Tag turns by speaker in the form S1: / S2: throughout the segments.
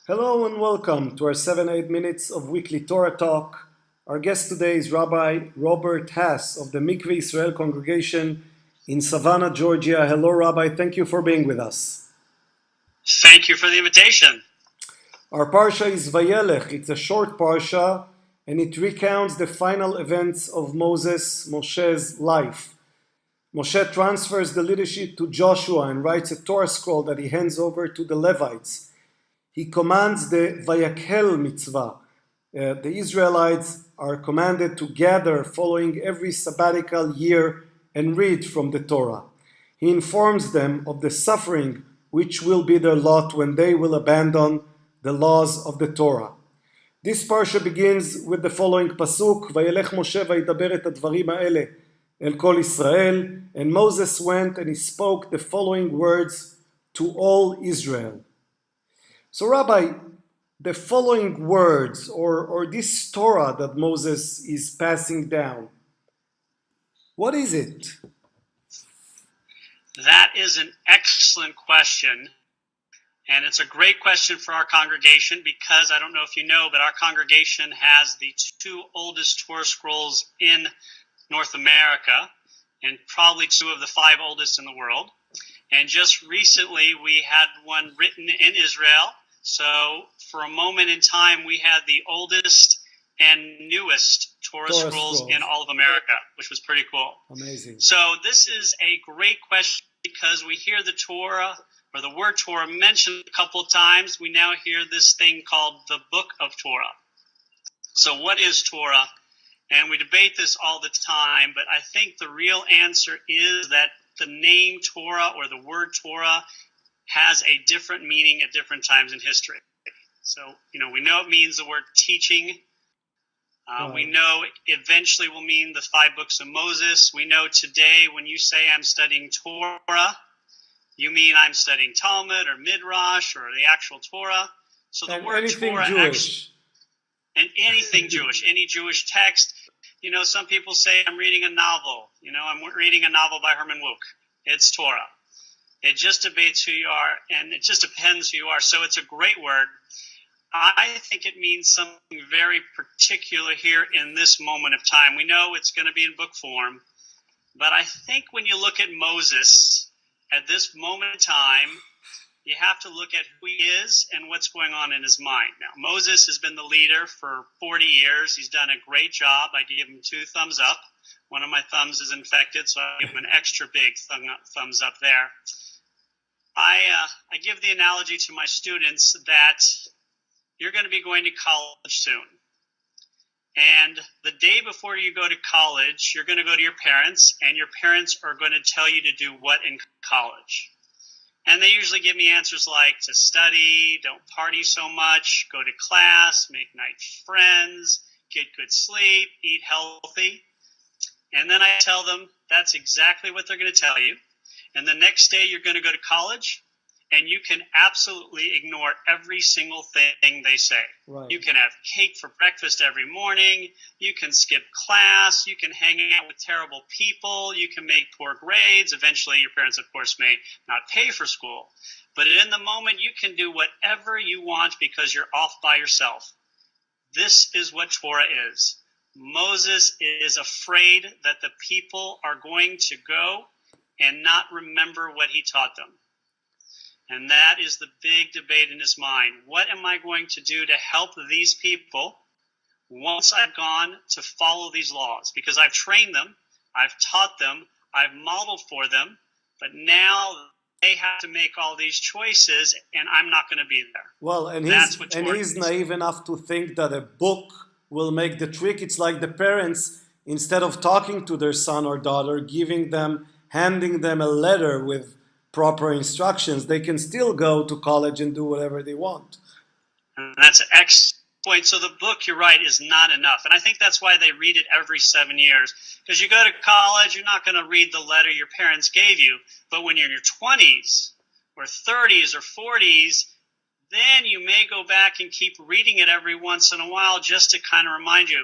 S1: Hello and welcome to our 7-8 minutes of weekly Torah talk. Our guest today is Rabbi Robert Haas of the Mikveh Israel congregation in Savannah, Georgia. Hello, Rabbi. Thank you for being with us.
S2: Thank you for the invitation.
S1: Our parsha is Vayelech. It's a short parsha and it recounts the final events of Moshe's life. Moshe transfers the leadership to Joshua and writes a Torah scroll that he hands over to the Levites. He commands the Vayelech mitzvah. The Israelites are commanded to gather following every sabbatical year and read from the Torah. He informs them of the suffering which will be their lot when they will abandon the laws of the Torah. This parsha begins with the following pasuk: Vayelech Moshe vayidaber et advarim ha'ele el kol Israel. And Moses went and he spoke the following words to all Israel. So, Rabbi, the following words or this Torah that Moses is passing down, what is it?
S2: That is an excellent question. And it's a great question for our congregation because I don't know if you know, but our congregation has the two oldest Torah scrolls in North America and probably two of the five oldest in the world. And just recently we had one written in Israel. So for a moment in time, we had the oldest and newest Torah scrolls in all of America, which was pretty cool.
S1: Amazing.
S2: So this is a great question because we hear the Torah or the word Torah mentioned a couple of times. We now hear this thing called the Book of Torah. So what is Torah? And we debate this all the time, but I think the real answer is that the name Torah or the word Torah has a different meaning at different times in history. So, we know it means the word teaching. We know it eventually will mean the 5 books of Moses. We know today when you say I'm studying Torah, you mean I'm studying Talmud or Midrash or the actual Torah. So the word Torah
S1: Jewish.
S2: And anything Jewish, any Jewish text. Some people say I'm reading a novel. I'm reading a novel by Herman Wouk. It's Torah. It just debates who you are, and it just depends who you are. So it's a great word. I think it means something very particular here in this moment of time. We know it's going to be in book form, but I think when you look at Moses at this moment in time, you have to look at who he is and what's going on in his mind. Now, Moses has been the leader for 40 years. He's done a great job. I give him 2 thumbs up. One of my thumbs is infected, so I give him an extra big thumbs up there. I give the analogy to my students that you're going to be going to college soon. And the day before you go to college, you're going to go to your parents, and your parents are going to tell you to do what in college? And they usually give me answers like to study, don't party so much, go to class, make nice friends, get good sleep, eat healthy. And then I tell them that's exactly what they're going to tell you. And the next day you're going to go to college, and you can absolutely ignore every single thing they say.
S1: Right.
S2: You can have cake for breakfast every morning. You can skip class. You can hang out with terrible people. You can make poor grades. Eventually, your parents, of course, may not pay for school. But in the moment, you can do whatever you want because you're off by yourself. This is what Torah is. Moses is afraid that the people are going to go and not remember what he taught them. And that is the big debate in his mind. What am I going to do to help these people once I've gone to follow these laws? Because I've trained them, I've taught them, I've modeled for them, but now they have to make all these choices, and I'm not going to be there.
S1: Well, and he's naive enough to think that a book will make the trick. It's like the parents, instead of talking to their son or daughter, handing them a letter with proper instructions, they can still go to college and do whatever they want.
S2: And that's an excellent point. So the book, you're right, is not enough. And I think that's why they read it every 7 years. Because you go to college, you're not going to read the letter your parents gave you. But when you're in your 20s or 30s or 40s, then you may go back and keep reading it every once in a while just to kind of remind you.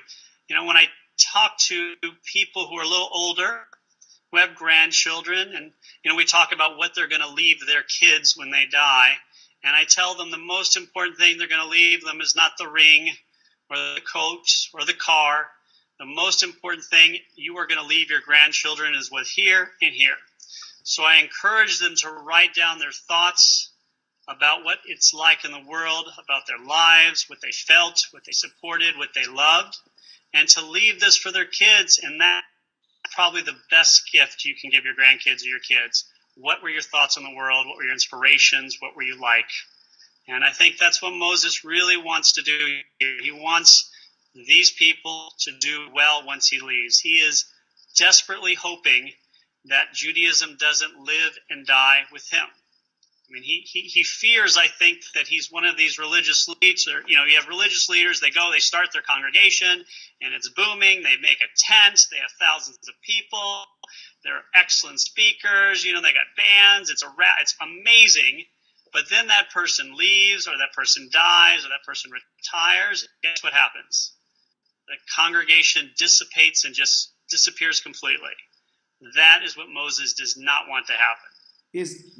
S2: When I talk to people who are a little older, who have grandchildren, and we talk about what they're going to leave their kids when they die. And I tell them the most important thing they're going to leave them is not the ring or the coat or the car. The most important thing you are going to leave your grandchildren is with here and here. So I encourage them to write down their thoughts about what it's like in the world, about their lives, what they felt, what they supported, what they loved, and to leave this for their kids. And that's probably the best gift you can give your grandkids or your kids. What were your thoughts on the world? What were your inspirations? What were you like? And I think that's what Moses really wants to do here. He wants these people to do well once he leaves. He is desperately hoping that Judaism doesn't live and die with him. I mean, he fears, I think, that he's one of these religious leaders. Or, you have religious leaders, they start their congregation, and it's booming. They make a tent. They have thousands of people. They're excellent speakers. They got bands. It's amazing. But then that person leaves, or that person dies, or that person retires. Guess what happens? The congregation dissipates and just disappears completely. That is what Moses does not want to happen.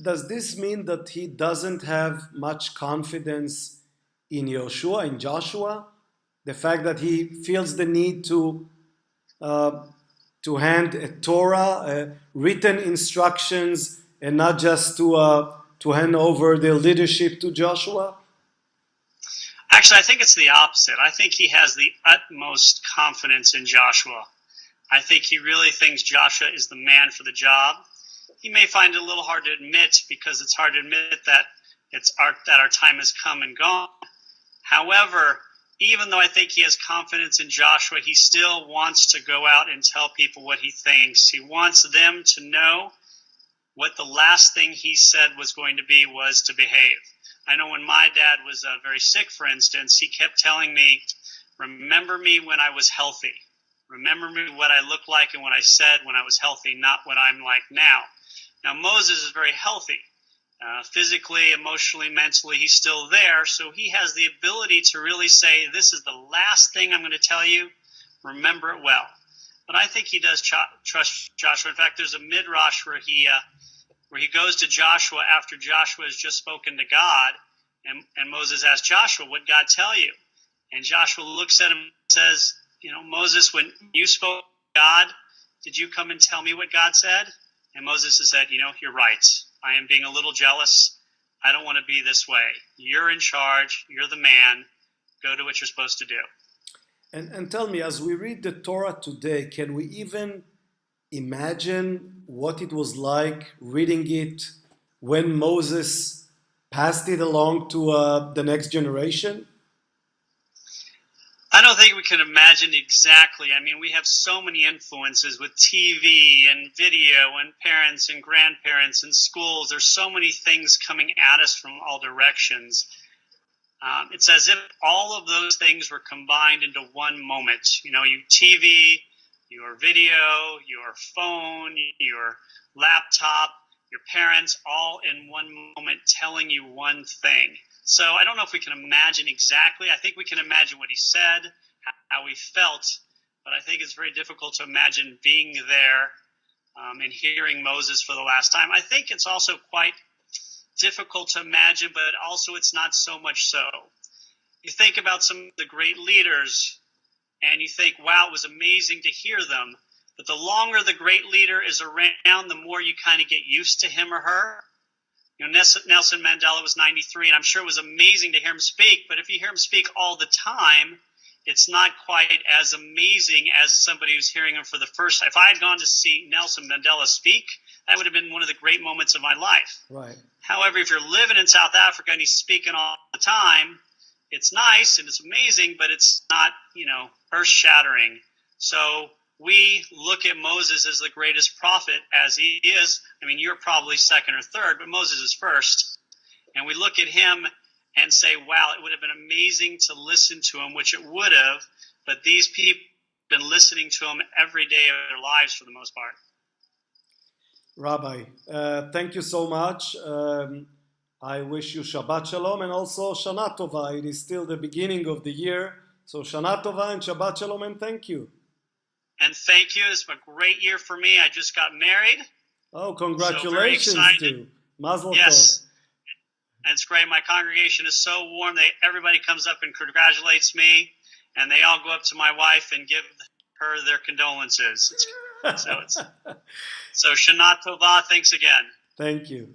S1: Does this mean that he doesn't have much confidence in Joshua? The fact that he feels the need to hand a Torah, written instructions, and not just to hand over the leadership to Joshua?
S2: Actually, I think it's the opposite. I think he has the utmost confidence in Joshua. I think he really thinks Joshua is the man for the job. He may find it a little hard to admit, because it's hard to admit that our time has come and gone. However, even though I think he has confidence in Joshua, he still wants to go out and tell people what he thinks. He wants them to know what the last thing he said was going to be was to behave. I know when my dad was very sick, for instance, he kept telling me, remember me when I was healthy. Remember me what I looked like and what I said when I was healthy, not what I'm like now. Now, Moses is very healthy. Physically, emotionally, mentally, he's still there. So he has the ability to really say, this is the last thing I'm going to tell you. Remember it well. But I think he does trust Joshua. In fact, there's a midrash where he goes to Joshua after Joshua has just spoken to God. And Moses asks Joshua, what did God tell you? And Joshua looks at him and says, Moses, when you spoke to God, did you come and tell me what God said? And Moses has said, you're right. I am being a little jealous. I don't want to be this way. You're in charge. You're the man. Go do what you're supposed to do.
S1: And tell me, as we read the Torah today, can we even imagine what it was like reading it when Moses passed it along to the next generation?
S2: I don't think we can imagine exactly. I mean, we have so many influences with TV and video and parents and grandparents and schools. There's so many things coming at us from all directions. It's as if all of those things were combined into one moment. Your TV, your video, your phone, your laptop, your parents, all in one moment telling you one thing. So I don't know if we can imagine exactly. I think we can imagine what he said, how he felt, but I think it's very difficult to imagine being there and hearing Moses for the last time. I think it's also quite difficult to imagine, but also it's not so much so. You think about some of the great leaders, and you think, wow, it was amazing to hear them. But the longer the great leader is around, the more you kind of get used to him or her. Nelson Mandela was 93, and I'm sure it was amazing to hear him speak. But if you hear him speak all the time, it's not quite as amazing as somebody who's hearing him for the first time. If I had gone to see Nelson Mandela speak, that would have been one of the great moments of my life.
S1: Right.
S2: However, if you're living in South Africa and he's speaking all the time, it's nice and it's amazing, but it's not, earth-shattering. So we look at Moses as the greatest prophet as he is. I mean, you're probably second or third, but Moses is first. And we look at him and say, wow, it would have been amazing to listen to him, which it would have, but these people have been listening to him every day of their lives for the most part.
S1: Rabbi, thank you so much. I wish you Shabbat Shalom and also Shana Tova. It is still the beginning of the year. So Shana Tova and Shabbat Shalom, and thank you.
S2: And thank you. It's a great year for me. I just got married.
S1: Oh, congratulations
S2: so
S1: to Mazel
S2: Yes.
S1: Tov.
S2: And it's great. My congregation is so warm. Everybody comes up and congratulates me, and they all go up to my wife and give her their condolences. So Shana Tova. Thanks again.
S1: Thank you.